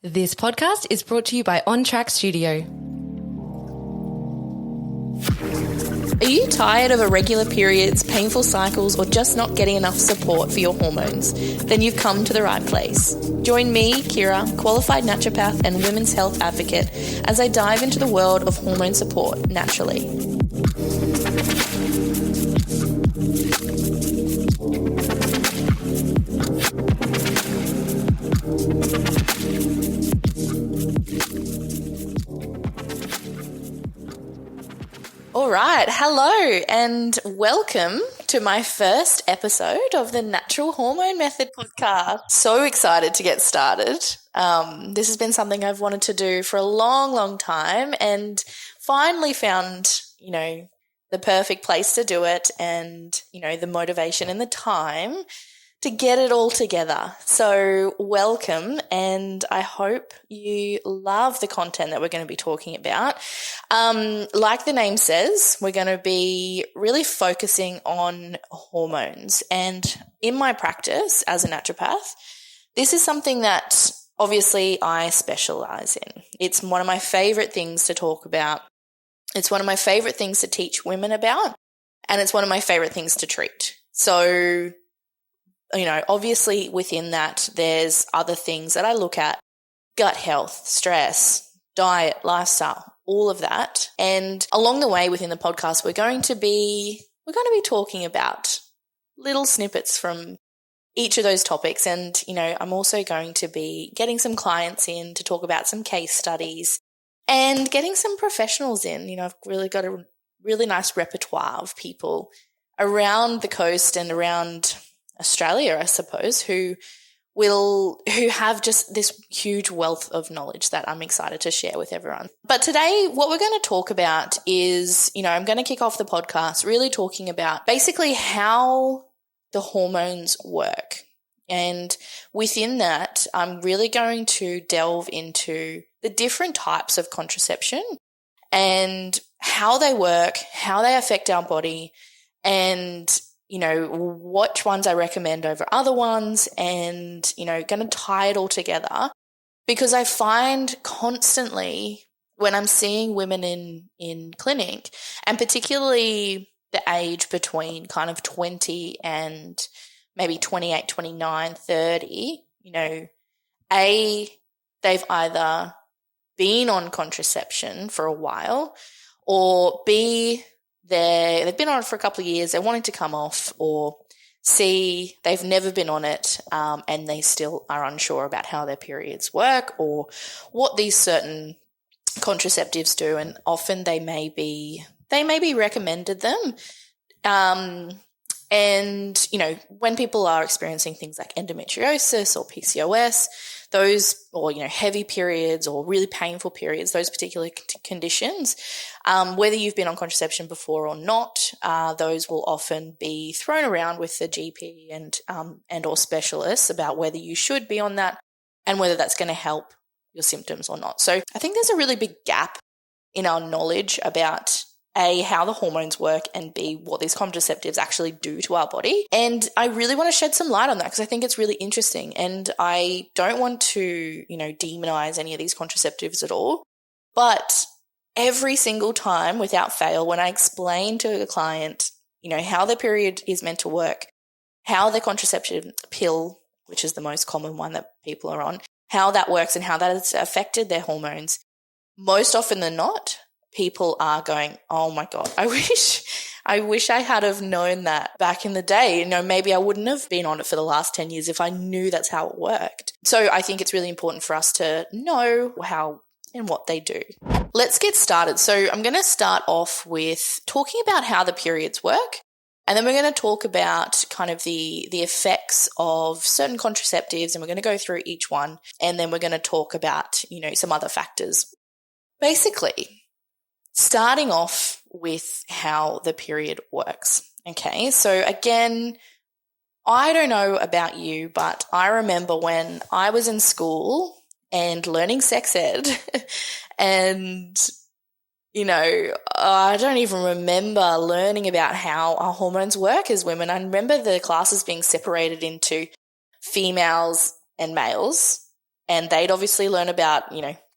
This podcast is brought to you by On Track Studio. Are you tired of irregular periods, painful cycles, or just not getting enough support for your hormones? Then you've come to the right place. Join me, Kirra, qualified naturopath and women's health advocate, as I dive into the world of hormone support naturally. All right, hello and welcome to my first episode of the Natural Hormone Method podcast. So excited to get started. This has been something I've wanted to do for a long time and finally found, the perfect place to do it and, the motivation and the time to get it all together. So welcome, and I hope you love the content that we're going to be talking about. Like the name says, we're going to be really focusing on hormones. And in my practice as a naturopath, this is something that obviously I specialize in. It's one of my favorite things to talk about. It's one of my favorite things to teach women about, and it's one of my favorite things to treat. So obviously within that, there's other things that I look at: gut health, stress, diet, lifestyle, all of that. And along the way within the podcast, we're going to be talking about little snippets from each of those topics. And, I'm also going to be getting some clients in to talk about some case studies and getting some professionals in. I've really got a really nice repertoire of people around the coast and around Australia, I suppose, who have just this huge wealth of knowledge that I'm excited to share with everyone. But today, what we're going to talk about is, I'm going to kick off the podcast really talking about basically how the hormones work. And within that, I'm really going to delve into the different types of contraception and how they work, how they affect our body, and which ones I recommend over other ones, and, going to tie it all together, because I find constantly when I'm seeing women in clinic, and particularly the age between kind of 20 and maybe 28, 29, 30, they've either been on contraception for a while, or B, they've been on it for a couple of years, they're wanting to come off, or C, they've never been on it and they still are unsure about how their periods work or what these certain contraceptives do, and often they may be recommended them. And, when people are experiencing things like endometriosis or PCOS, those, or, heavy periods or really painful periods, those particular conditions, whether you've been on contraception before or not, those will often be thrown around with the GP and or specialists about whether you should be on that and whether that's going to help your symptoms or not. So I think there's a really big gap in our knowledge about A, how the hormones work, and B, what these contraceptives actually do to our body. And I really want to shed some light on that because I think it's really interesting. And I don't want to, demonize any of these contraceptives at all. But every single time, without fail, when I explain to a client, how their period is meant to work, how the contraception pill, which is the most common one that people are on, how that works and how that has affected their hormones, most often than not, people are going, oh my God, I wish I had have known that back in the day. Maybe I wouldn't have been on it for the last 10 years if I knew that's how it worked. So I think it's really important for us to know how and what they do. Let's get started. So I'm going to start off with talking about how the periods work. And then we're going to talk about kind of the effects of certain contraceptives, and we're going to go through each one. And then we're going to talk about, some other factors. Basically, starting off with how the period works. Okay, so again, I don't know about you, but I remember when I was in school and learning sex ed and, I don't even remember learning about how our hormones work as women. I remember the classes being separated into females and males, and they'd obviously learn about,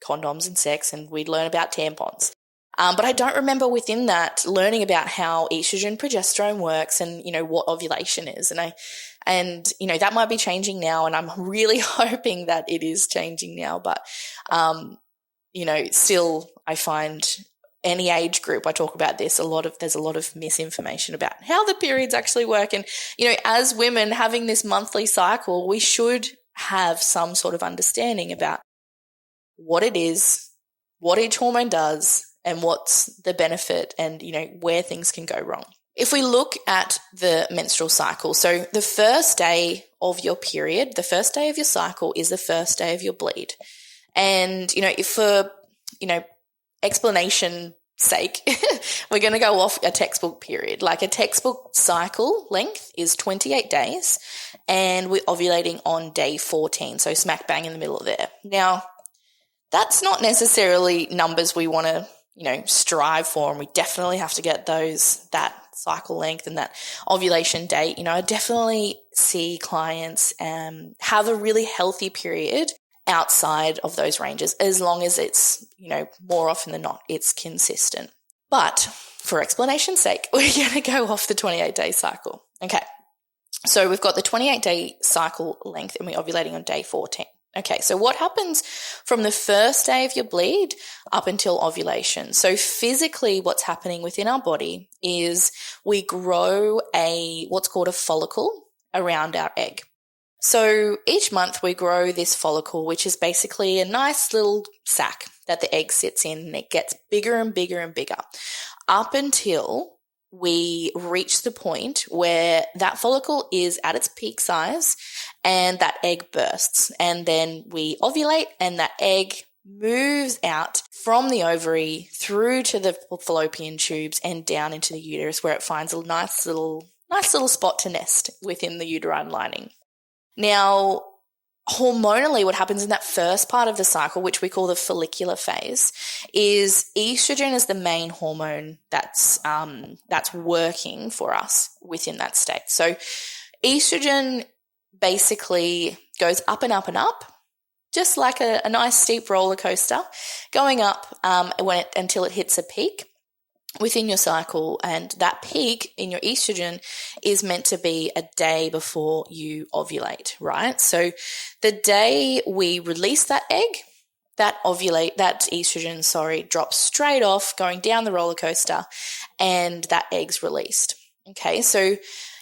condoms and sex, and we'd learn about tampons. But I don't remember within that learning about how estrogen, progesterone works and, what ovulation is. And that might be changing now, and I'm really hoping that it is changing now. But, still I find any age group I talk about this, there's a lot of misinformation about how the periods actually work. And, as women having this monthly cycle, we should have some sort of understanding about what it is, what each hormone does, and what's the benefit and, where things can go wrong. If we look at the menstrual cycle, so the first day of your period, the first day of your cycle is the first day of your bleed. And, if for, explanation sake, we're going to go off a textbook period. Like a textbook cycle length is 28 days and we're ovulating on day 14, so smack bang in the middle of there. Now, that's not necessarily numbers we want to, strive for, and we definitely have to get that cycle length and that ovulation date. I definitely see clients have a really healthy period outside of those ranges, as long as it's, more often than not, it's consistent. But for explanation's sake, we're going to go off the 28-day cycle. Okay. So we've got the 28-day cycle length and we're ovulating on day 14. Okay, so what happens from the first day of your bleed up until ovulation? So physically what's happening within our body is we grow what's called a follicle around our egg. So each month we grow this follicle, which is basically a nice little sac that the egg sits in, and it gets bigger and bigger and bigger up until we reach the point where that follicle is at its peak size and that egg bursts, and then we ovulate and that egg moves out from the ovary through to the fallopian tubes and down into the uterus, where it finds a nice little spot to nest within the uterine lining. Now, hormonally, what happens in that first part of the cycle, which we call the follicular phase, is estrogen is the main hormone that's working for us within that state. So estrogen basically goes up and up and up, just like a nice steep roller coaster, going up until it hits a peak within your cycle, and that peak in your estrogen is meant to be a day before you ovulate, right? So the day we release that egg, that estrogen, drops straight off, going down the roller coaster, and that egg's released. Okay, so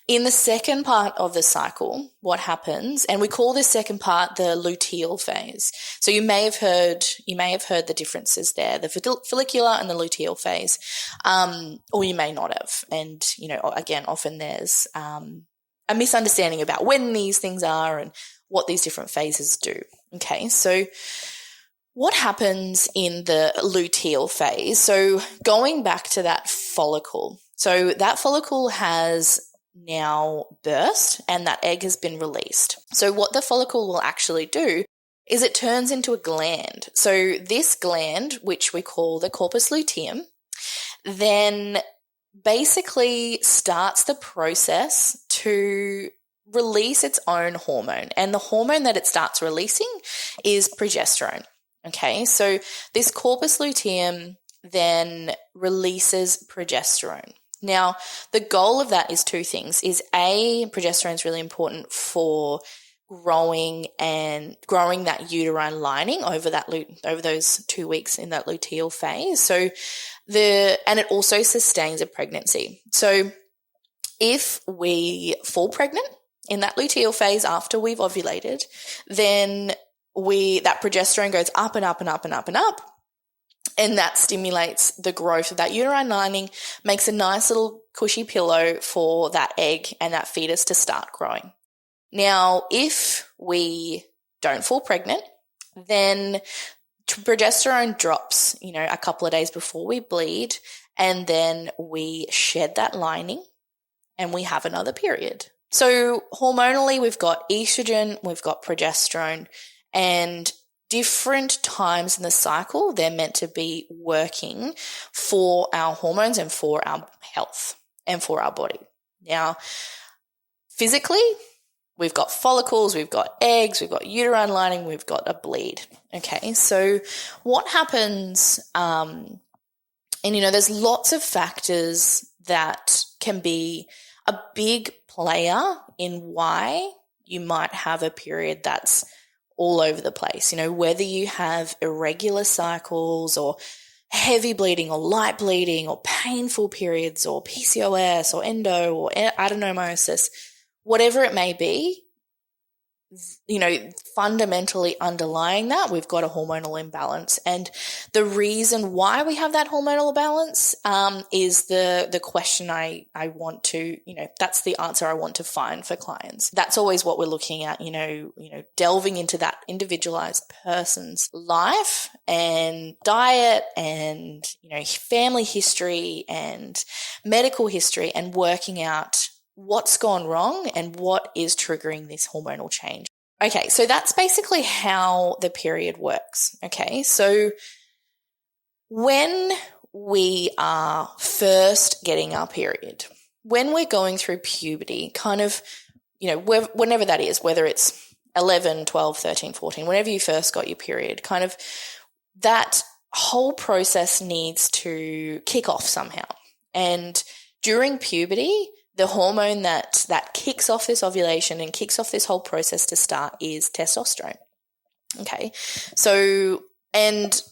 in the second part of the cycle, what happens, and we call this second part the luteal phase. So you may have heard the differences there, the follicular and the luteal phase, or you may not have. And, again, often there's a misunderstanding about when these things are and what these different phases do. Okay, so what happens in the luteal phase? So going back to that follicle, so that follicle has now burst and that egg has been released. So what the follicle will actually do is it turns into a gland. So this gland, which we call the corpus luteum, then basically starts the process to release its own hormone. And the hormone that it starts releasing is progesterone. Okay, so this corpus luteum then releases progesterone. Now, the goal of that is two things. Progesterone is really important for growing that uterine lining over those 2 weeks in that luteal phase. So and it also sustains a pregnancy. So if we fall pregnant in that luteal phase after we've ovulated, then that progesterone goes up and up and up and up and up. And that stimulates the growth of that uterine lining, makes a nice little cushy pillow for that egg and that fetus to start growing. Now, if we don't fall pregnant, then progesterone drops, a couple of days before we bleed, and then we shed that lining and we have another period. So hormonally, we've got estrogen, we've got progesterone, and different times in the cycle, they're meant to be working for our hormones and for our health and for our body. Now, physically, we've got follicles, we've got eggs, we've got uterine lining, we've got a bleed. Okay, so what happens, and there's lots of factors that can be a big player in why you might have a period that's all over the place, whether you have irregular cycles or heavy bleeding or light bleeding or painful periods or PCOS or endo or adenomyosis, whatever it may be, fundamentally underlying that, we've got a hormonal imbalance. And the reason why we have that hormonal imbalance is the question I want to, that's the answer I want to find for clients. That's always what we're looking at, delving into that individualized person's life and diet and, family history and medical history and working out what's gone wrong and what is triggering this hormonal change. Okay, so that's basically how the period works. Okay, so when we are first getting our period, when we're going through puberty, kind of, whenever that is, whether it's 11, 12, 13, 14, whenever you first got your period, kind of that whole process needs to kick off somehow. And during puberty, the hormone that kicks off this ovulation and kicks off this whole process to start is testosterone. Okay. So, and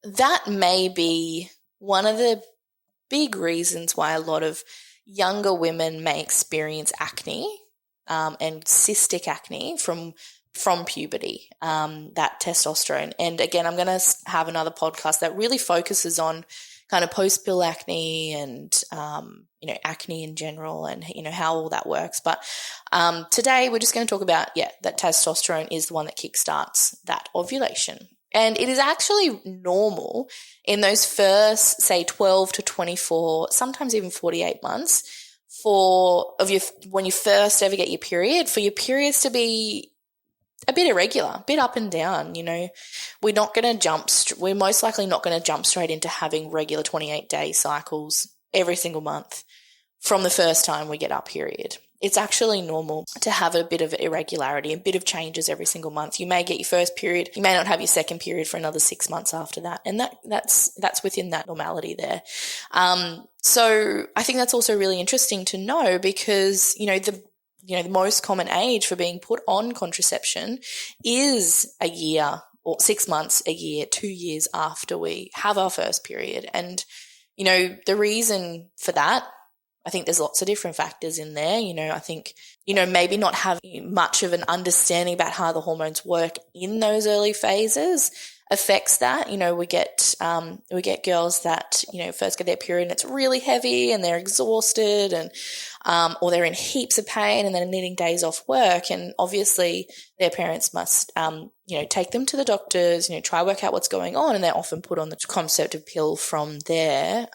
that may be one of the big reasons why a lot of younger women may experience acne and cystic acne from puberty, that testosterone. And again, I'm going to have another podcast that really focuses on kind of post-pill acne and, acne in general and, how all that works. But today we're just going to talk about, that testosterone is the one that kickstarts that ovulation. And it is actually normal in those first, say, 12 to 24, sometimes even 48 months when you first ever get your period, for your periods to be a bit irregular, a bit up and down. We're most likely not going to jump straight into having regular 28-day cycles every single month from the first time we get our period. It's actually normal to have a bit of irregularity, a bit of changes every single month. You may get your first period, you may not have your second period for another 6 months after that, and that's within that normality there. So I think that's also really interesting to know because the most common age for being put on contraception is a year or 6 months, a year, 2 years after we have our first period. And, the reason for that, I think there's lots of different factors in there. I think, maybe not having much of an understanding about how the hormones work in those early phases affects that. We get girls that, first get their period and it's really heavy and they're exhausted and, or they're in heaps of pain and they're needing days off work. And obviously their parents must, take them to the doctors, try work out what's going on. And they're often put on the contraceptive pill from there.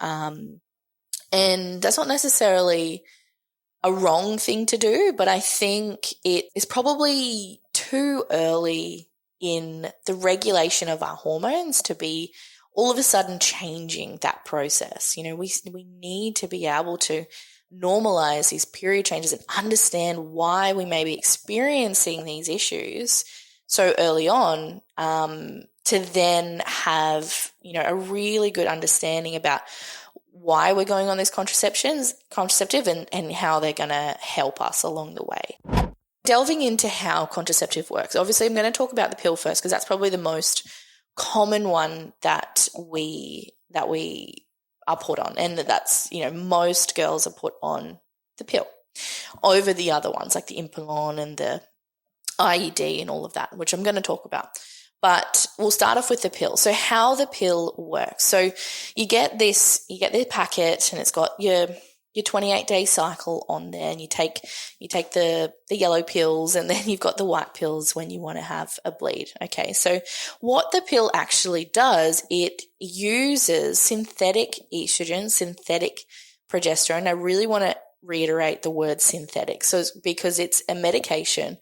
And that's not necessarily a wrong thing to do, but I think it is probably too early in the regulation of our hormones to be all of a sudden changing that process. We need to be able to normalize these period changes and understand why we may be experiencing these issues so early on, to then have, a really good understanding about why we're going on this contraceptive and how they're going to help us along the way. Delving into how contraceptive works. Obviously, I'm going to talk about the pill first because that's probably the most common one that we are put on, and that's, most girls are put on the pill over the other ones like the Implanon and the IED and all of that, which I'm going to talk about. But we'll start off with the pill. So how the pill works. So you get this packet and it's got your 28-day cycle on there, and you take the yellow pills, and then you've got the white pills when you want to have a bleed. Okay. So what the pill actually does, it uses synthetic estrogen, synthetic progesterone. I really want to reiterate the word synthetic. So it's because it's a medication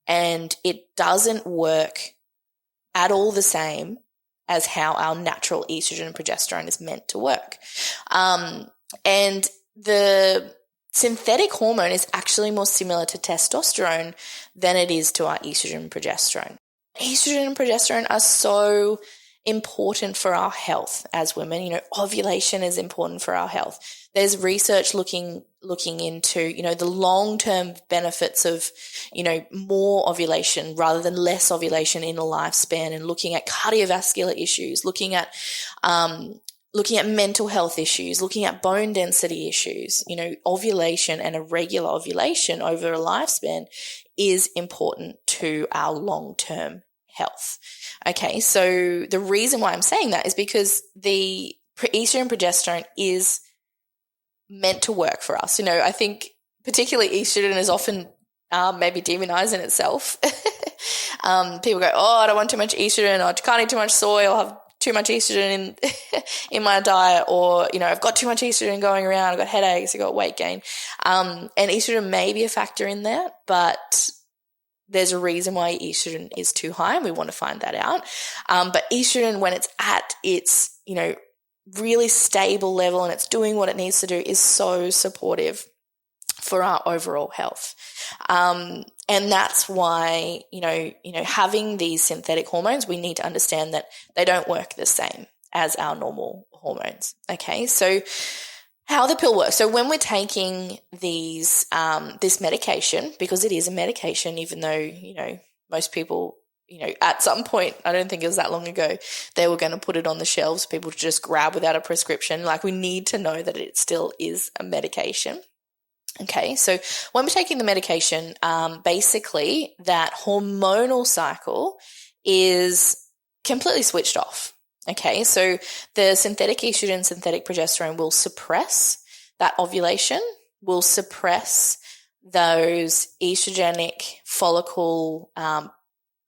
and it doesn't work at all the same as how our natural estrogen and progesterone is meant to work. And the synthetic hormone is actually more similar to testosterone than it is to our estrogen and progesterone. Estrogen and progesterone are so important for our health as women. You know, ovulation is important for our health. There's research looking into, you know, the long-term benefits of, you know, more ovulation rather than less ovulation in a lifespan, and looking at cardiovascular issues, looking at mental health issues, looking at bone density issues. You know, ovulation and a regular ovulation over a lifespan is important to our long-term health. Okay, so the reason why I'm saying that is because the estrogen and progesterone is meant to work for us. You know, I think particularly estrogen is often maybe demonized in itself. People go, oh, I don't want too much estrogen, or I can't eat too much soy, or have too much estrogen in my diet, or, you know, I've got too much estrogen going around, I've got headaches, I've got weight gain. And estrogen may be a factor in that, but there's a reason why estrogen is too high, and we want to find that out. But estrogen, when it's at its, you know, really stable level and it's doing what it needs to do, is so supportive for our overall health. And that's why, you know, having these synthetic hormones, we need to understand that they don't work the same as our normal hormones. Okay, so how the pill works. So when we're taking these, this medication, because it is a medication, even though, you know, most people, you know, at some point, I don't think it was that long ago, they were going to put it on the shelves for people to just grab without a prescription. Like, we need to know that it still is a medication. Okay, so when we're taking the medication, basically that hormonal cycle is completely switched off. Okay, so the synthetic estrogen, synthetic progesterone will suppress that ovulation, will suppress those estrogenic follicle,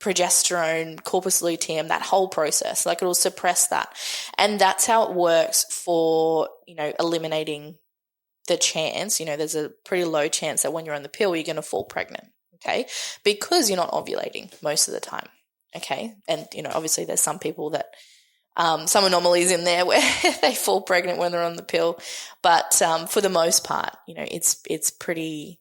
progesterone, corpus luteum, that whole process. Like, it will suppress that. And that's how it works for, you know, eliminating the chance. You know, there's a pretty low chance that when you're on the pill, you're going to fall pregnant. Okay, because you're not ovulating most of the time. Okay, and, you know, obviously there's some people that, some anomalies in there where they fall pregnant when they're on the pill, but for the most part, you know, it's pretty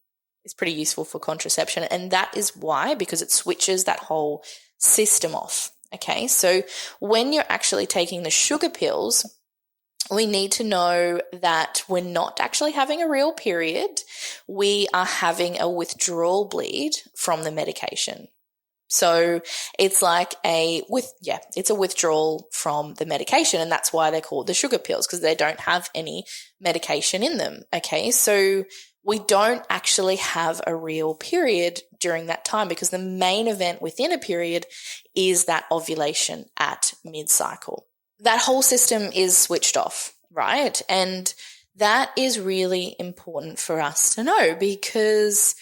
useful for contraception, and that is why, because it switches that whole system off. Okay, so when you're actually taking the sugar pills, we need to know that we're not actually having a real period. We are having a withdrawal bleed from the medication. So it's like it's a withdrawal from the medication, and that's why they're called the sugar pills, because they don't have any medication in them. Okay, so we don't actually have a real period during that time, because the main event within a period is that ovulation at mid-cycle. That whole system is switched off, right? And that is really important for us to know, because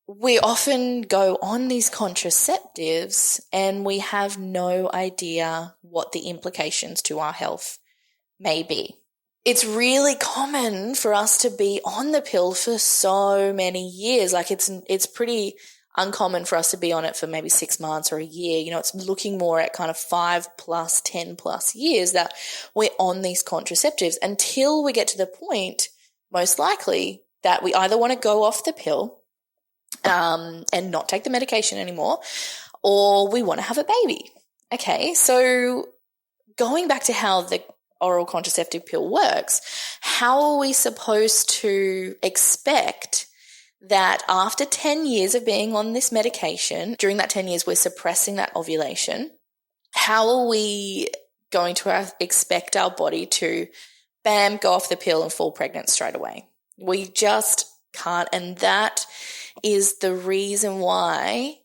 we often go on these contraceptives and we have no idea what the implications to our health may be. It's really common for us to be on the pill for so many years. Like, it's pretty uncommon for us to be on it for maybe 6 months or a year. You know, it's looking more at kind of 5+, 10+ years that we're on these contraceptives, until we get to the point, most likely, that we either want to go off the pill and not take the medication anymore, or we want to have a baby. Okay, so going back to how the oral contraceptive pill works, how are we supposed to expect that after 10 years of being on this medication, during that 10 years we're suppressing that ovulation, how are we going to expect our body to, bam, go off the pill and fall pregnant straight away? We just can't, and that is the reason why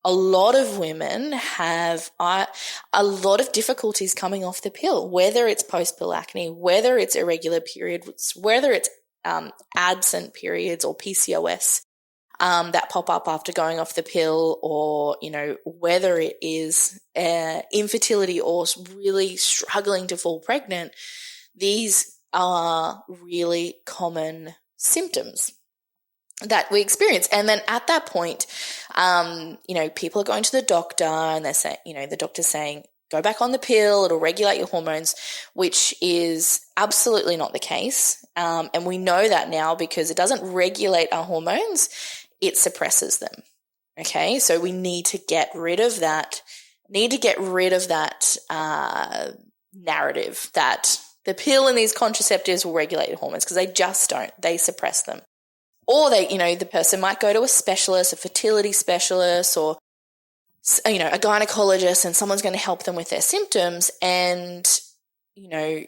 a lot of women have a lot of difficulties coming off the pill, whether it's post-pill acne, whether it's irregular periods, whether it's absent periods or PCOS that pop up after going off the pill, or, you know, whether it is infertility or really struggling to fall pregnant. These are really common symptoms that we experience. And then at that point, you know, people are going to the doctor and they're saying, you know, the doctor's saying, go back on the pill, it'll regulate your hormones, which is absolutely not the case. And we know that now because it doesn't regulate our hormones, it suppresses them. Okay, so we need to get rid of that, narrative that the pill and these contraceptives will regulate your hormones, because they just don't. They suppress them. Or the person might go to a specialist, a fertility specialist, or a gynecologist, and someone's going to help them with their symptoms. And, I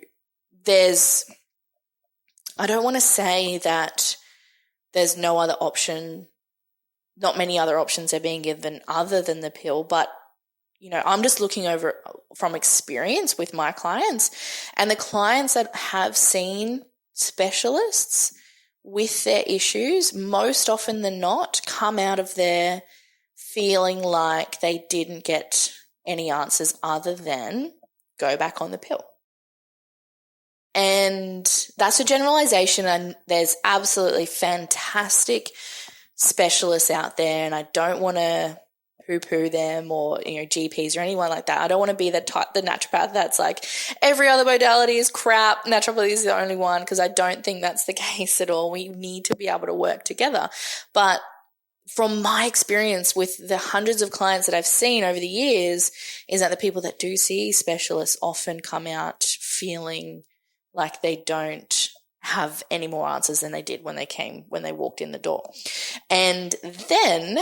don't want to say that there's no other option, not many other options are being given other than the pill, but, I'm just looking over from experience with my clients, and the clients that have seen specialists with their issues, most often than not, come out of there feeling like they didn't get any answers other than go back on the pill. And that's a generalization, and there's absolutely fantastic specialists out there, and I don't want to poo-poo them or, GPs or anyone like that. I don't want to be the naturopath that's like, every other modality is crap, naturopathy is the only one, because I don't think that's the case at all. We need to be able to work together. But from my experience with the hundreds of clients that I've seen over the years, is that the people that do see specialists often come out feeling like they don't have any more answers than they did when they walked in the door. And then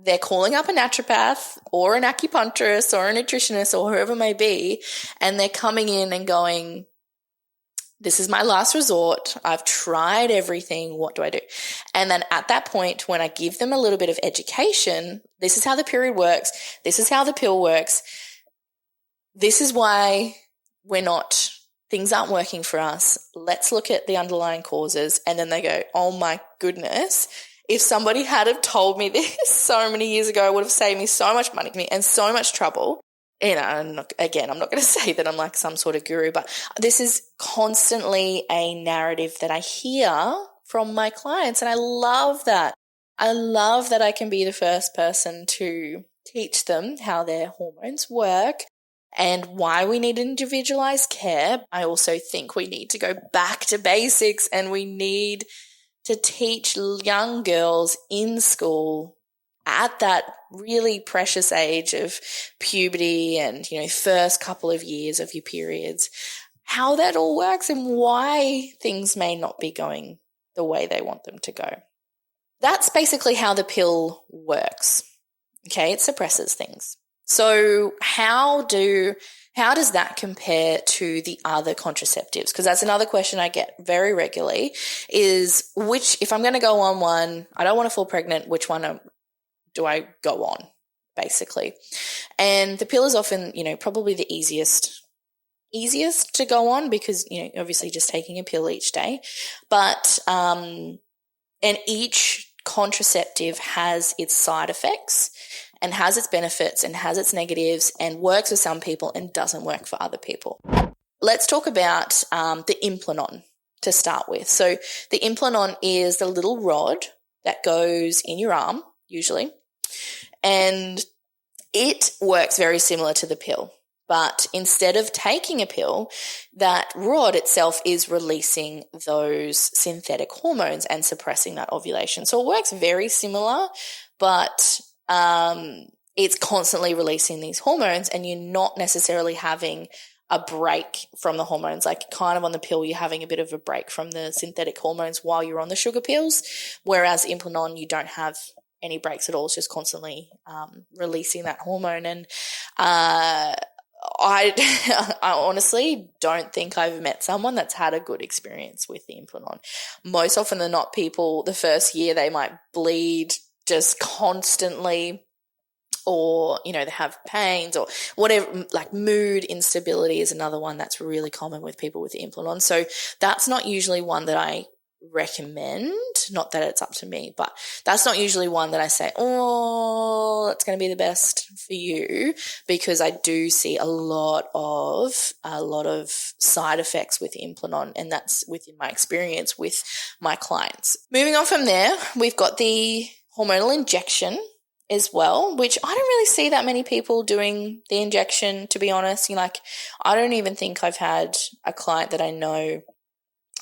they're calling up a naturopath or an acupuncturist or a nutritionist or whoever it may be, and they're coming in and going, this is my last resort. I've tried everything. What do I do? And then at that point, when I give them a little bit of education, this is how the period works. This is how the pill works. This is why things aren't working for us. Let's look at the underlying causes. And then they go, oh my goodness, if somebody had have told me this so many years ago, it would have saved me so much money and so much trouble. I'm not going to say that I'm like some sort of guru, but this is constantly a narrative that I hear from my clients, and I love that. I love that I can be the first person to teach them how their hormones work and why we need individualized care. I also think we need to go back to basics, and we need to teach young girls in school at that really precious age of puberty and, first couple of years of your periods, how that all works and why things may not be going the way they want them to go. That's basically how the pill works. Okay, it suppresses things. So how does that compare to the other contraceptives? Because that's another question I get very regularly, is if I'm going to go on one, I don't want to fall pregnant, which one do I go on, basically? And the pill is often, probably the easiest to go on, because, obviously just taking a pill each day. But, and each contraceptive has its side effects and has its benefits and has its negatives, and works for some people and doesn't work for other people. Let's talk about the Implanon to start with. So the Implanon is the little rod that goes in your arm, usually, and it works very similar to the pill. But instead of taking a pill, that rod itself is releasing those synthetic hormones and suppressing that ovulation. So it works very similar, but it's constantly releasing these hormones, and you're not necessarily having a break from the hormones. Like kind of on the pill, you're having a bit of a break from the synthetic hormones while you're on the sugar pills, whereas Implanon, you don't have any breaks at all. It's just constantly releasing that hormone. And I honestly don't think I've met someone that's had a good experience with the Implanon. Most often than not, people, the first year, they might bleed just constantly, or, they have pains or whatever. Like mood instability is another one that's really common with people with the Implanon. So that's not usually one that I recommend. Not that it's up to me, but that's not usually one that I say, oh, that's going to be the best for you, because I do see a lot of side effects with Implanon, and that's within my experience with my clients. Moving on from there, we've got the hormonal injection. as well, which I don't really see that many people doing the injection, to be honest. Like, I don't even think I've had a client that I know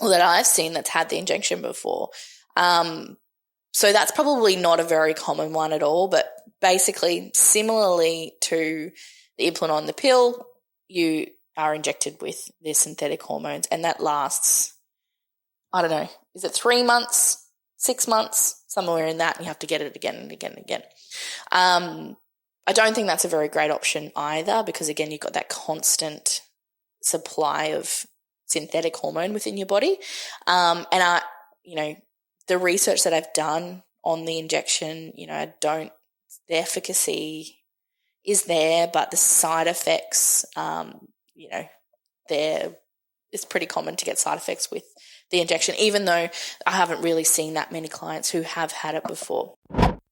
or that I've seen that's had the injection before. So that's probably not a very common one at all, but basically similarly to the implant on the pill, you are injected with the synthetic hormones, and that lasts, I don't know, is it 3 months, 6 months, somewhere in that, and you have to get it again and again and again. I don't think that's a very great option either, because again, you've got that constant supply of synthetic hormone within your body. And the research that I've done on the injection, the efficacy is there, but the side effects, it's pretty common to get side effects with the injection, even though I haven't really seen that many clients who have had it before.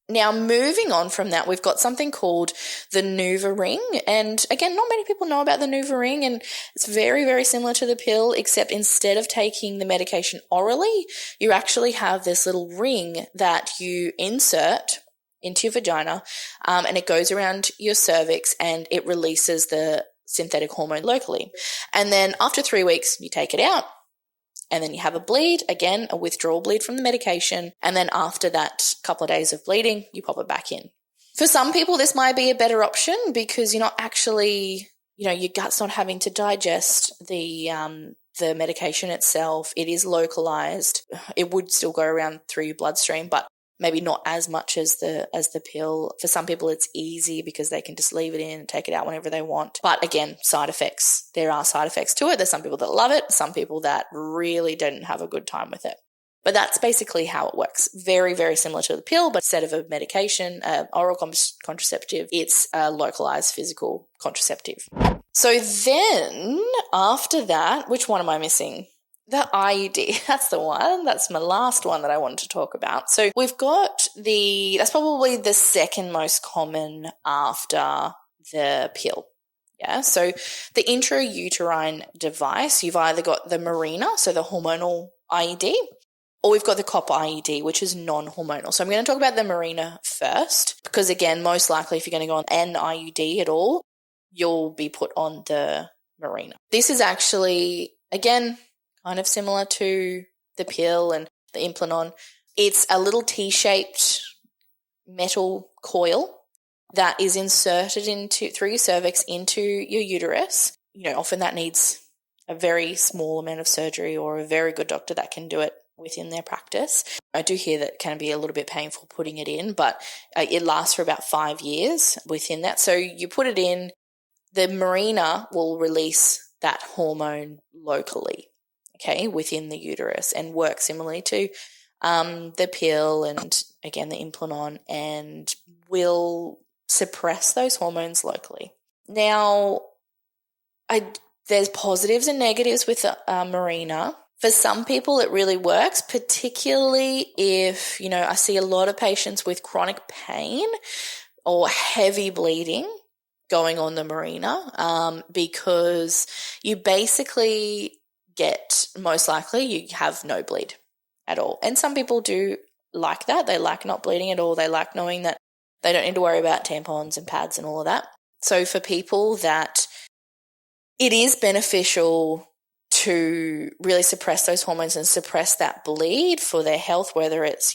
Now, moving on from that, we've got something called the NuvaRing. And again, not many people know about the NuvaRing, and it's very, very similar to the pill, except instead of taking the medication orally, you actually have this little ring that you insert into your vagina, and it goes around your cervix and it releases the synthetic hormone locally. And then after 3 weeks, you take it out. And then you have a bleed, again, a withdrawal bleed from the medication. And then after that couple of days of bleeding, you pop it back in. For some people, this might be a better option because you're not actually, your gut's not having to digest the medication itself. It is localized. It would still go around through your bloodstream, but maybe not as much as the pill. For some people, it's easy because they can just leave it in and take it out whenever they want. But again, side effects. There are side effects to it. There's some people that love it, some people that really didn't have a good time with it. But that's basically how it works. Very, very similar to the pill, but instead of a medication, oral contraceptive, it's a localized physical contraceptive. So then after that, which one am I missing? The IUD, that's the one. That's my last one that I wanted to talk about. So we've got that's probably the second most common after the pill. Yeah. So the intrauterine device, you've either got the Mirena, so the hormonal IUD, or we've got the copper IUD, which is non-hormonal. So I'm going to talk about the Mirena first, because again, most likely if you're going to go on an IUD at all, you'll be put on the Mirena. This is actually, again, kind of similar to the pill and the implant-on. It's a little T-shaped metal coil that is inserted through your cervix into your uterus. Often that needs a very small amount of surgery or a very good doctor that can do it within their practice. I do hear that it can be a little bit painful putting it in, but it lasts for about 5 years within that. So you put it in, the Mirena will release that hormone locally, okay, within the uterus, and work similarly to the pill and, again, the implant-on, and will suppress those hormones locally. Now, there's positives and negatives with Mirena. For some people, it really works, particularly if, I see a lot of patients with chronic pain or heavy bleeding going on the Mirena, because you basically most likely you have no bleed at all. And some people do like that. They like not bleeding at all. They like knowing that they don't need to worry about tampons and pads and all of that. So for people that it is beneficial to really suppress those hormones and suppress that bleed for their health, whether it's,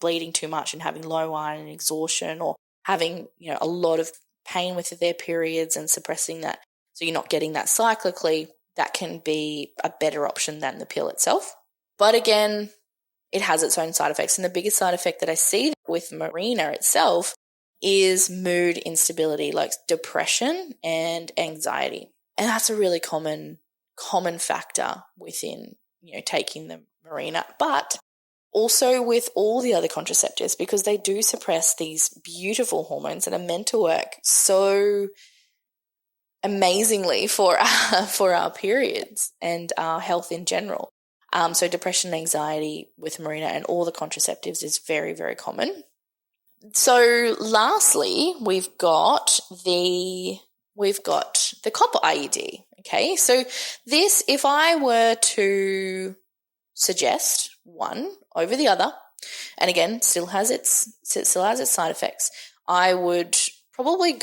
bleeding too much and having low iron and exhaustion, or having, a lot of pain with their periods and suppressing that so you're not getting that cyclically, that can be a better option than the pill itself. But again, it has its own side effects. And the biggest side effect that I see with Mirena itself is mood instability, like depression and anxiety. And that's a really common factor within, taking the Mirena, but also with all the other contraceptives, because they do suppress these beautiful hormones that are meant to work so amazingly for our periods and our health in general. So depression and anxiety with Mirena and all the contraceptives is very, very common. So lastly, we've got the copper IUD. Okay, so this, if I were to suggest one over the other, and again, still has its side effects, I would probably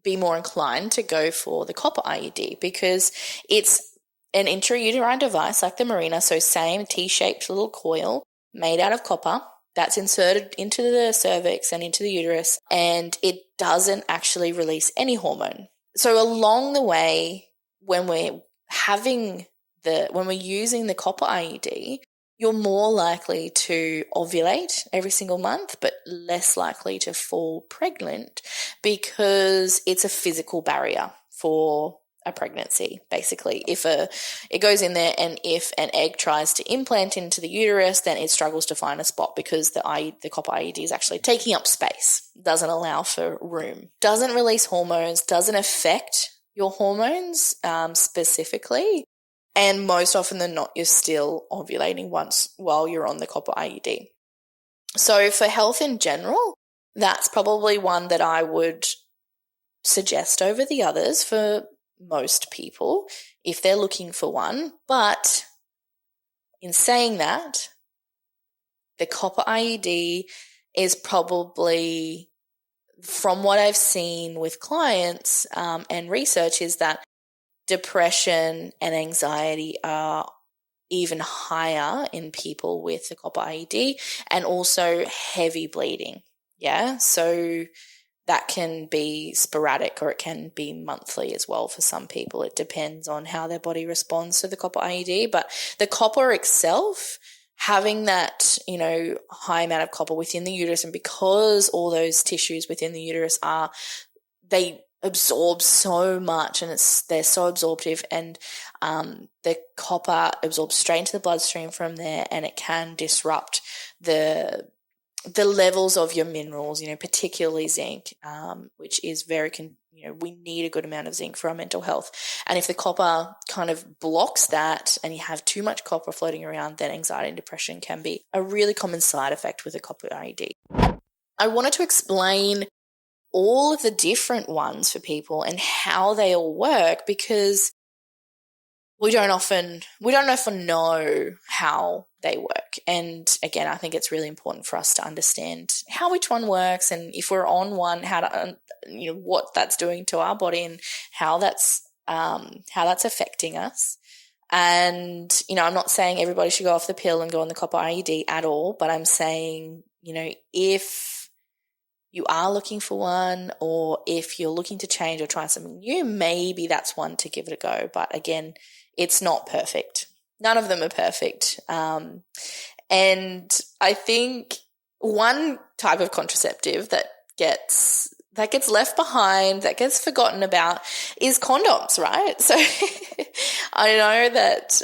be more inclined to go for the copper IUD because it's an intrauterine device like the Mirena, so same T-shaped little coil made out of copper that's inserted into the cervix and into the uterus, and it doesn't actually release any hormone. So along the way, when we're using the copper IUD, you're more likely to ovulate every single month, but less likely to fall pregnant because it's a physical barrier for a pregnancy, basically. If it goes in there, and if an egg tries to implant into the uterus, then it struggles to find a spot because the copper IUD is actually taking up space, doesn't allow for room, doesn't release hormones, doesn't affect your hormones specifically. And most often than not, you're still ovulating while you're on the copper IUD. So for health in general, that's probably one that I would suggest over the others for most people if they're looking for one. But in saying that, the copper IUD is probably, from what I've seen with clients and research, is that depression and anxiety are even higher in people with the copper IUD, and also heavy bleeding. Yeah, so that can be sporadic or it can be monthly as well for some people. It depends on how their body responds to the copper IUD. But the copper itself, having that, high amount of copper within the uterus, and because all those tissues within the uterus they absorb so much, and they're so absorptive, and the copper absorbs straight into the bloodstream from there, and it can disrupt the levels of your minerals, particularly zinc, which is we need a good amount of zinc for our mental health. And if the copper kind of blocks that and you have too much copper floating around, then anxiety and depression can be a really common side effect with a copper IUD. I wanted to explain all of the different ones for people and how they all work, because we don't often know how they work. And again, I think it's really important for us to understand how each one works, and if we're on one, how to, what that's doing to our body, and how that's affecting us. And, I'm not saying everybody should go off the pill and go on the copper IUD at all, but I'm saying, if you are looking for one, or if you're looking to change or try something new, maybe that's one to give it a go. But again, it's not perfect. None of them are perfect. And I think one type of contraceptive that gets left behind, that gets forgotten about, is condoms, right? So I know that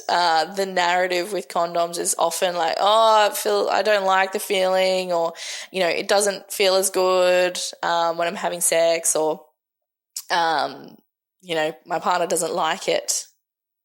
the narrative with condoms is often like, I don't like the feeling, or, it doesn't feel as good when I'm having sex, or, my partner doesn't like it.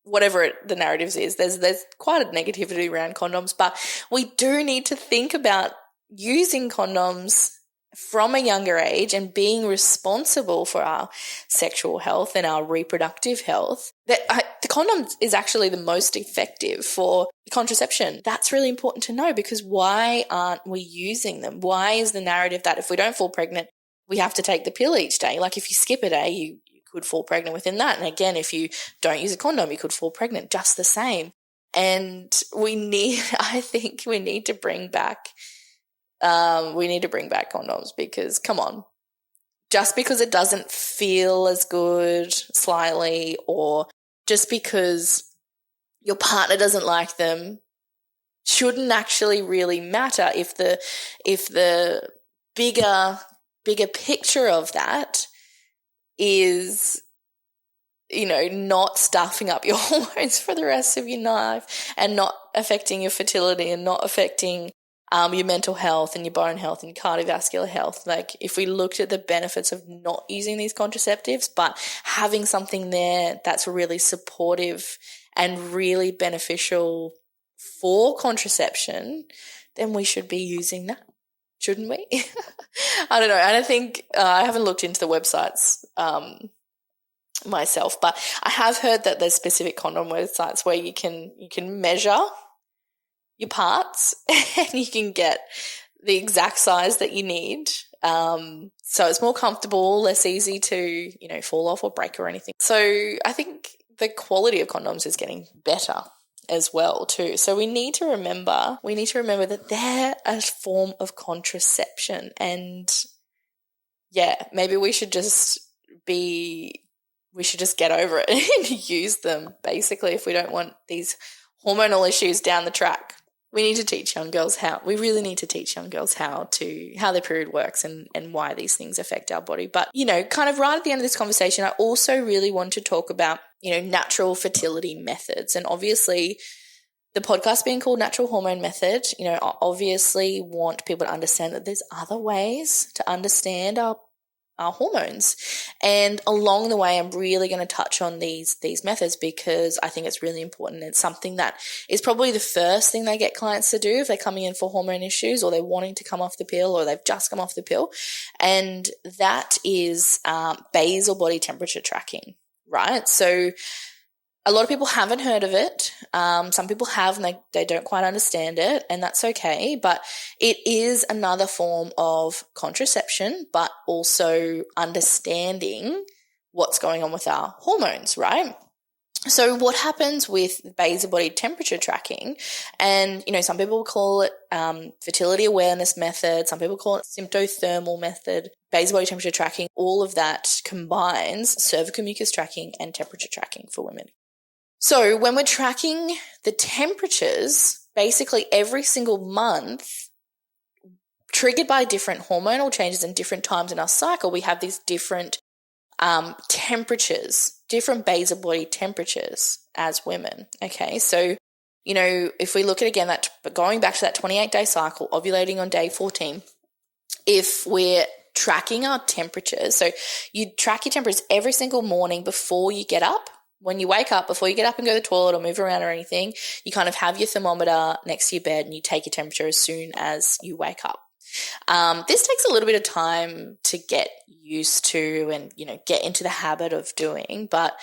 Whatever the narratives is, there's quite a negativity around condoms, but we do need to think about using condoms from a younger age and being responsible for our sexual health and our reproductive health. The condom is actually the most effective for contraception. That's really important to know, because why aren't we using them? Why is the narrative that if we don't fall pregnant, we have to take the pill each day? Like if you skip a day, you could fall pregnant within that. And again, if you don't use a condom, you could fall pregnant just the same. And I think we need to bring back condoms, because come on, just because it doesn't feel as good slightly, or just because your partner doesn't like them, shouldn't actually really matter if the bigger picture of that is, not stuffing up your hormones for the rest of your life, and not affecting your fertility, and not affecting your mental health and your bone health and your cardiovascular health. Like if we looked at the benefits of not using these contraceptives, but having something there that's really supportive and really beneficial for contraception, then we should be using that, shouldn't we? I don't know. And I think I haven't looked into the websites myself, but I have heard that there's specific condom websites where you can measure your parts and you can get the exact size that you need So it's more comfortable, less easy to, fall off or break or anything. So I think the quality of condoms is getting better as well too. So we need to remember that they're a form of contraception, and maybe we should just get over it and use them, basically, if we don't want these hormonal issues down the track. We need to teach young girls we really need to teach young girls how their period works and why these things affect our body. But, kind of right at the end of this conversation, I also really want to talk about, natural fertility methods. And obviously the podcast being called Natural Hormone Method, I obviously want people to understand that there's other ways to understand our hormones. And along the way, I'm really going to touch on these methods because I think it's really important. It's something that is probably the first thing they get clients to do if they're coming in for hormone issues, or they're wanting to come off the pill, or they've just come off the pill. And that is basal body temperature tracking, right? So a lot of people haven't heard of it. Some people have, and they don't quite understand it, and that's okay. But it is another form of contraception, but also understanding what's going on with our hormones, right? So what happens with basal body temperature tracking, and, some people call it fertility awareness method, some people call it symptothermal method, basal body temperature tracking, all of that combines cervical mucus tracking and temperature tracking for women. So when we're tracking the temperatures, basically every single month, triggered by different hormonal changes and different times in our cycle, we have these different temperatures, different basal body temperatures as women. Okay, so, if we look at, again, that going back to that 28-day cycle, ovulating on day 14, if we're tracking our temperatures, so you track your temperatures every single morning before you get up. When you wake up, before you get up and go to the toilet or move around or anything, you kind of have your thermometer next to your bed and you take your temperature as soon as you wake up. This takes a little bit of time to get used to and, get into the habit of doing. But,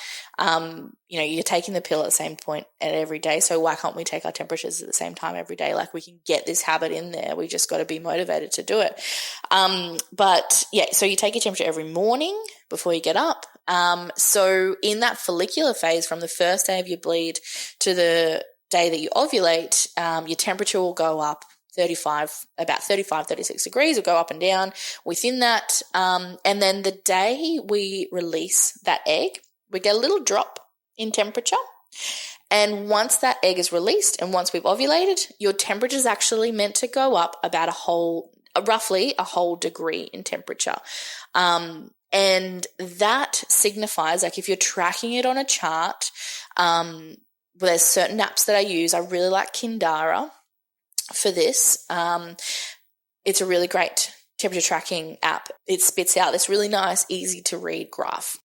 you're taking the pill at the same point at every day. So why can't we take our temperatures at the same time every day? Like, we can get this habit in there. We just got to be motivated to do it. So you take your temperature every morning before you get up. So in that follicular phase, from the first day of your bleed to the day that you ovulate, your temperature will go up about 35, 36 degrees, will go up and down within that. And then the day we release that egg, we get a little drop in temperature. And once that egg is released and once we've ovulated, your temperature is actually meant to go up about roughly a whole degree in temperature. And that signifies, like, if you're tracking it on a chart, there's certain apps that I use. I really like Kindara for this. It's a really great temperature tracking app. It spits out this really nice, easy to read graph.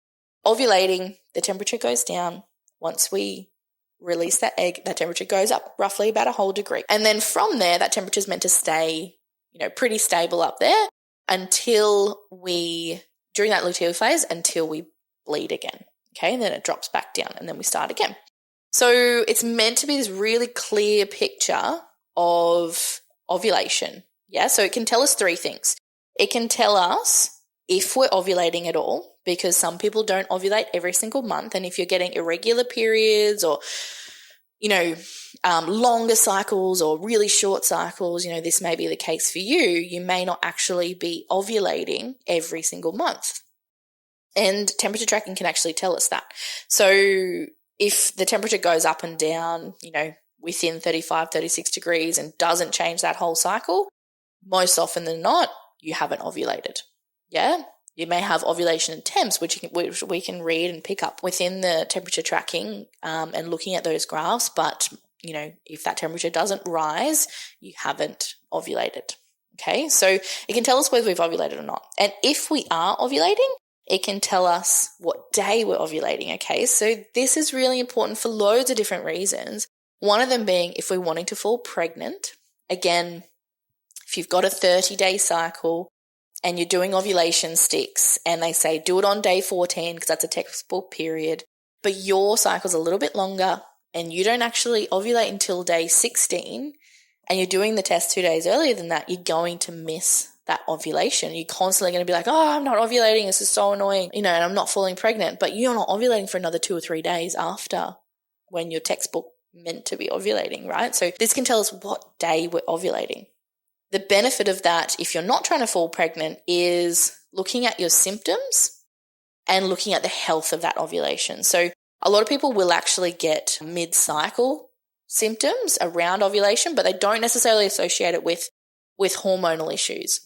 Ovulating, the temperature goes down. Once we release that egg, that temperature goes up roughly about a whole degree. And then from there, that temperature is meant to stay, pretty stable up there during that luteal phase, until we bleed again. Okay. And then it drops back down and then we start again. So it's meant to be this really clear picture of ovulation. Yeah. So it can tell us three things. It can tell us if we're ovulating at all, because some people don't ovulate every single month. And if you're getting irregular periods or, longer cycles or really short cycles, this may be the case for you. You may not actually be ovulating every single month. And temperature tracking can actually tell us that. So if the temperature goes up and down, within 35, 36 degrees and doesn't change that whole cycle, most often than not, you haven't ovulated. Yeah. You may have ovulation attempts, which we can read and pick up within the temperature tracking and looking at those graphs. But, if that temperature doesn't rise, you haven't ovulated. Okay. So it can tell us whether we've ovulated or not. And if we are ovulating, it can tell us what day we're ovulating. Okay. So this is really important for loads of different reasons. One of them being if we're wanting to fall pregnant. Again, if you've got a 30-day cycle and you're doing ovulation sticks and they say do it on day 14 because that's a textbook period, but your cycle's a little bit longer and you don't actually ovulate until day 16 and you're doing the test 2 days earlier than that, you're going to miss that ovulation. You're constantly going to be like, oh, I'm not ovulating. This is so annoying, and I'm not falling pregnant. But you're not ovulating for another 2 or 3 days after when your textbook meant to be ovulating, right? So this can tell us what day we're ovulating. The benefit of that, if you're not trying to fall pregnant, is looking at your symptoms and looking at the health of that ovulation. So a lot of people will actually get mid-cycle symptoms around ovulation, but they don't necessarily associate it with hormonal issues.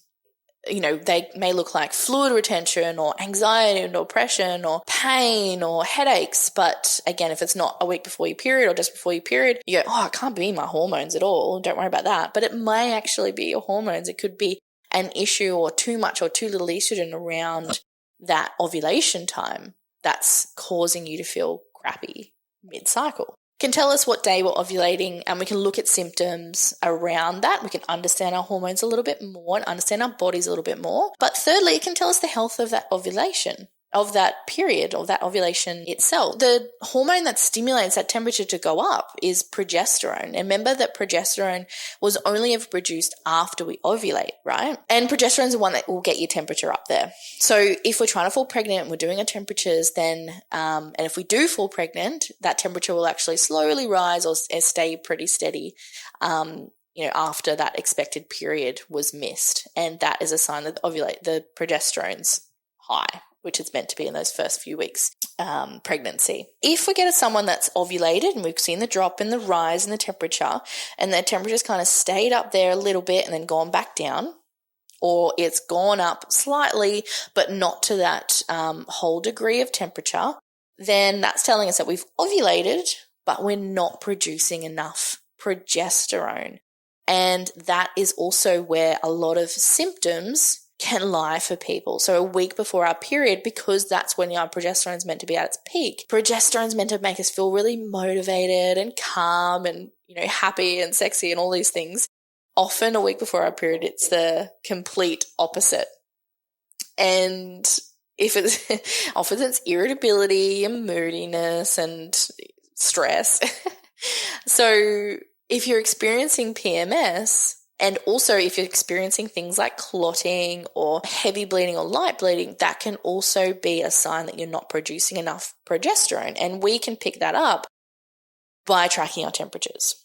They may look like fluid retention or anxiety or depression or pain or headaches. But again, if it's not a week before your period or just before your period, you go, oh, it can't be my hormones at all. Don't worry about that. But it may actually be your hormones. It could be an issue or too much or too little estrogen around that ovulation time that's causing you to feel crappy mid-cycle. Can tell us what day we're ovulating, and we can look at symptoms around that. We can understand our hormones a little bit more and understand our bodies a little bit more. But thirdly, it can tell us the health of that ovulation, of that period, of that ovulation itself. The hormone that stimulates that temperature to go up is progesterone. And remember that progesterone was only ever produced after we ovulate, right? And progesterone is the one that will get your temperature up there. So if we're trying to fall pregnant and we're doing our temperatures, then, and if we do fall pregnant, that temperature will actually slowly rise or stay pretty steady, after that expected period was missed. And that is a sign that the progesterone's high, which it's meant to be in those first few weeks pregnancy. If we get someone that's ovulated and we've seen the drop in the rise in the temperature, and their temperature's kind of stayed up there a little bit and then gone back down, or it's gone up slightly but not to that whole degree of temperature, then that's telling us that we've ovulated but we're not producing enough progesterone. And that is also where a lot of symptoms can lie for people. So a week before our period, because that's when our progesterone is meant to be at its peak. Progesterone is meant to make us feel really motivated and calm and, happy and sexy and all these things. Often a week before our period, it's the complete opposite. And if it's often it's irritability and moodiness and stress. So if you're experiencing PMS, and also if you're experiencing things like clotting or heavy bleeding or light bleeding, that can also be a sign that you're not producing enough progesterone. And we can pick that up by tracking our temperatures.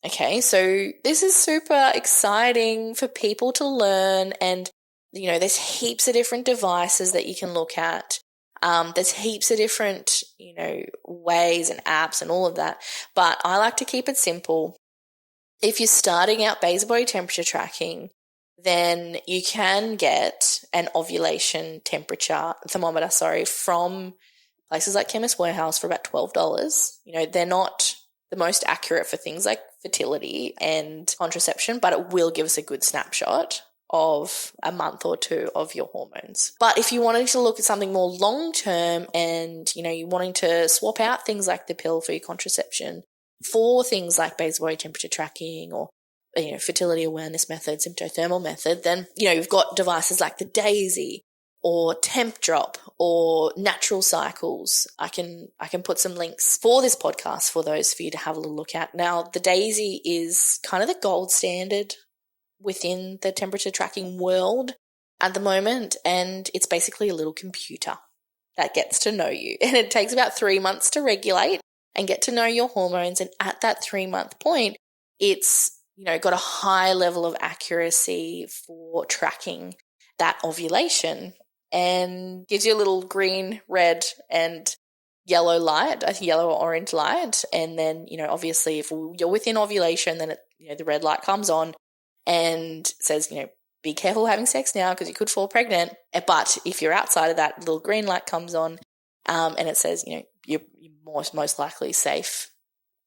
Okay, so this is super exciting for people to learn. And, there's heaps of different devices that you can look at. There's heaps of different, ways and apps and all of that. But I like to keep it simple. If you're starting out basal body temperature tracking, then you can get an ovulation thermometer, from places like Chemist Warehouse for about $12. They're not the most accurate for things like fertility and contraception, but it will give us a good snapshot of a month or two of your hormones. But if you wanted to look at something more long-term and, you're wanting to swap out things like the pill for your contraception for things like basal body temperature tracking or, fertility awareness method, symptothermal method, then, you've got devices like the Daisy or Temp Drop or Natural Cycles. I can put some links for this podcast for those for you to have a little look at. Now, the Daisy is kind of the gold standard within the temperature tracking world at the moment, and it's basically a little computer that gets to know you. And it takes about 3 months to regulate and get to know your hormones. And at that 3-month point, it's, got a high level of accuracy for tracking that ovulation and gives you a little green, red, and yellow light, a yellow or orange light. And then, obviously if you're within ovulation, then the red light comes on and says, be careful having sex now because you could fall pregnant. But if you're outside of that, little green light comes on and it says, you're most likely safe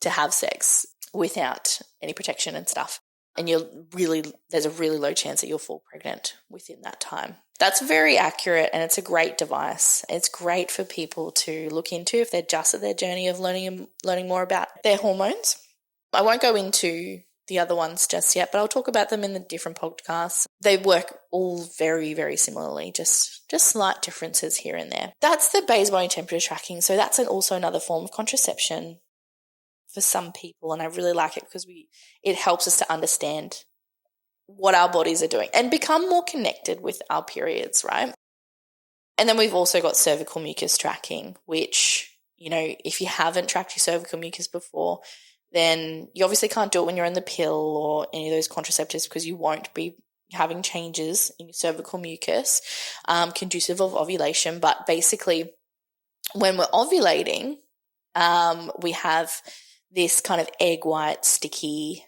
to have sex without any protection and stuff. And there's a really low chance that you'll fall pregnant within that time. That's very accurate, and it's a great device. It's great for people to look into if they're just at their journey of learning more about their hormones. I won't go into the other ones just yet, but I'll talk about them in the different podcasts. They work all very, very similarly, just slight differences here and there. That's the basal body temperature tracking. So that's also another form of contraception for some people, and I really like it because it helps us to understand what our bodies are doing and become more connected with our periods, right? And then we've also got cervical mucus tracking, which, you know, if you haven't tracked your cervical mucus before, then you obviously can't do it when you're on the pill or any of those contraceptives because you won't be having changes in your cervical mucus conducive of ovulation. But basically, when we're ovulating, we have this kind of egg white, sticky,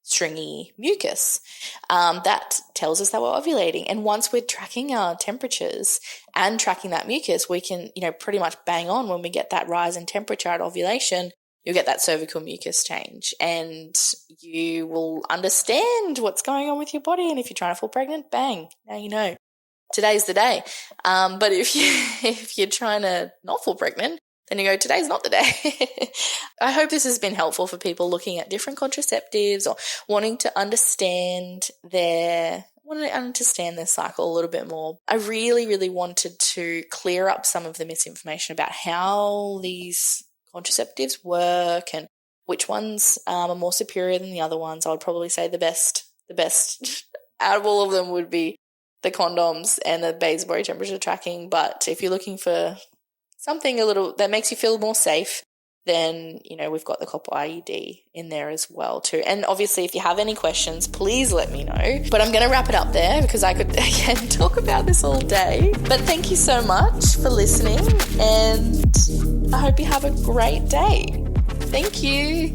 stringy mucus that tells us that we're ovulating. And once we're tracking our temperatures and tracking that mucus, we can, you know, pretty much bang on when we get that rise in temperature at ovulation. You'll get that cervical mucus change and you will understand what's going on with your body. And if you're trying to fall pregnant, bang, now you know. Today's the day. But if you're trying to not fall pregnant, then you go, today's not the day. I hope this has been helpful for people looking at different contraceptives or wanting to understand their cycle a little bit more. I really, really wanted to clear up some of the misinformation about how these contraceptives work and which ones are more superior than the other ones. I would probably say the best out of all of them would be the condoms and the basal body temperature tracking. But if you're looking for something a little that makes you feel more safe, then, you know, we've got the copper IUD in there as well too. And obviously, if you have any questions, please let me know. But I'm going to wrap it up there because I could, again, talk about this all day. But thank you so much for listening and I hope you have a great day. Thank you.